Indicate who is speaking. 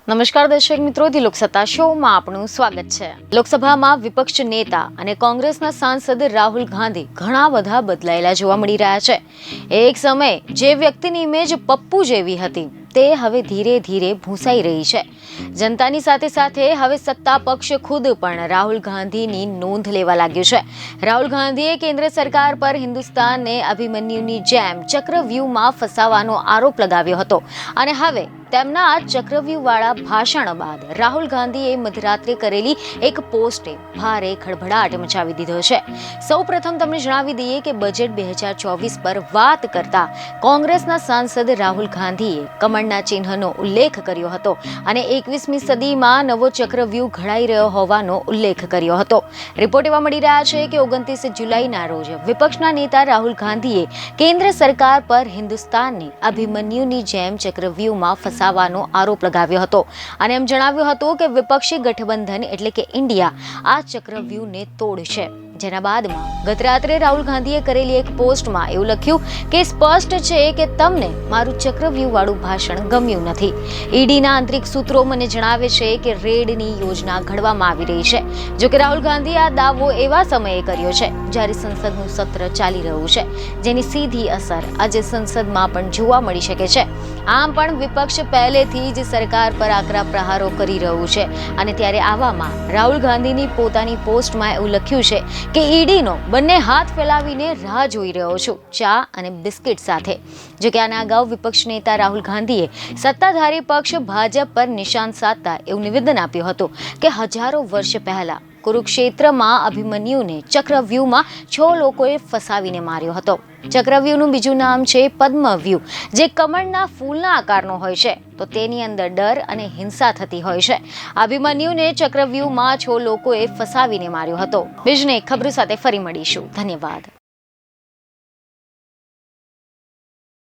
Speaker 1: નમસ્કાર દર્શક મિત્રો, ધી લોકસત્તા શોમાં આપનું સ્વાગત છે। લોકસભામાં વિપક્ષ નેતા અને કોંગ્રેસના સાંસદ રાહુલ ગાંધી ઘણા બધા બદલાયેલા જોવા મળી રહ્યા છે। એક સમય જે વ્યક્તિની ઇમેજ પપ્પુ જેવી હતી તે હવે ધીરે ધીરે ભૂંસાઈ રહી છે। જનતાની સાથે સાથે હવે સત્તા પક્ષ ખુદ પણ રાહુલ ગાંધીની નોંધ લેવા લાગ્યું છે। રાહુલ ગાંધીએ કેન્દ્ર સરકાર પર હિન્દુસ્તાનને અભિમન્યુની જેમ ચક્રવ્યૂહમાં ફસાવાનો આરોપ લગાવ્યો હતો અને હવે તેમના આ ચક્રવ્યૂહવાળા ભાષણ બાદ રાહુલ ગાંધીએ મધરાત્રે કરેલી એક પોસ્ટે ભારે ખળભળાટ મચાવી દીધો છે। સૌપ્રથમ તમને જણાવી દઈએ કે બજેટ 2024 પર વાત કરતા કોંગ્રેસના સાંસદ રાહુલ ગાંધીએ કમળના ચિહ્નનો ઉલ્લેખ કર્યો હતો અને 21મી સદીમાં નવો ચક્રવ્યૂહ ઘડાઈ રહ્યો હોવાનો ઉલ્લેખ કર્યો હતો। રિપોર્ટ એવા મળી રહ્યા છે કે 29 જુલાઈના રોજ વિપક્ષના નેતા રાહુલ ગાંધીએ કેન્દ્ર સરકાર પર હિન્દુસ્તાનને અભિમન્યુની જેમ ચક્રવ્યૂહમાં ફસાવાનો આરોપ લગાવ્યો હતો અને એમ જણાવ્યું હતું કે વિપક્ષી ગઠબંધન એટલે કે ઇન્ડિયા આ ચક્રવ્યૂહને તોડશે। જેના બાદમાં ગત રાત્રે રાહુલ ગાંધીએ કરેલી એક પોસ્ટમાં એવું લખ્યું કે સ્પષ્ટ છે કે તમને મારું ચક્રવ્યૂહવાળું ભાષણ ગમ્યું નથી। ઈડીના આંતરિક સૂત્રો મને જણાવે છે કે રેડની યોજના ઘડવામાં આવી રહી છે। જો કે રાહુલ ગાંધીએ આ દાવો એવા સમયે કર્યો છે જ્યારે સંસદનું સત્ર ચાલી રહ્યું છે, જેની સીધી અસર આજે સંસદમાં પણ જોવા મળી શકે છે। આમ પણ વિપક્ષ પહેલેથી જ સરકાર પર આકરા પ્રહારો કરી રહ્યું છે અને ત્યારે આવામાં રાહુલ ગાંધીની પોતાની પોસ્ટમાં એવું લખ્યું છે કે ઈડીનો બંને હાથ ફેલાવીને રાહ જોઈ રહ્યો છું, ચા અને બિસ્કિટ સાથે। જો કે આના અગાઉ વિપક્ષ નેતા રાહુલ ગાંધીએ સત્તાધારી પક્ષ ભાજપ પર નિશાન સાધતા એવું નિવેદન આપ્યું હતું કે હજારો વર્ષ પહેલા કુરુક્ષેત્રમાં અભિમન્યુને ચક્રવ્યૂહમાં 6 લોકોએ ફસાવીને માર્યો હતો। ચક્રવ્યૂહનું બીજું નામ છે પદ્મવ્યૂહ, જે કમળના ફૂલના આકારનો હોય છે, તો તેની અંદર ડર અને હિંસા થતી હોય છે। અભિમન્યુને ચક્રવ્યૂહમાં 6 લોકોએ ફસાવીને માર્યો હતો। બીજને ખબર સાથે ફરી મળીશું। ધન્યવાદ।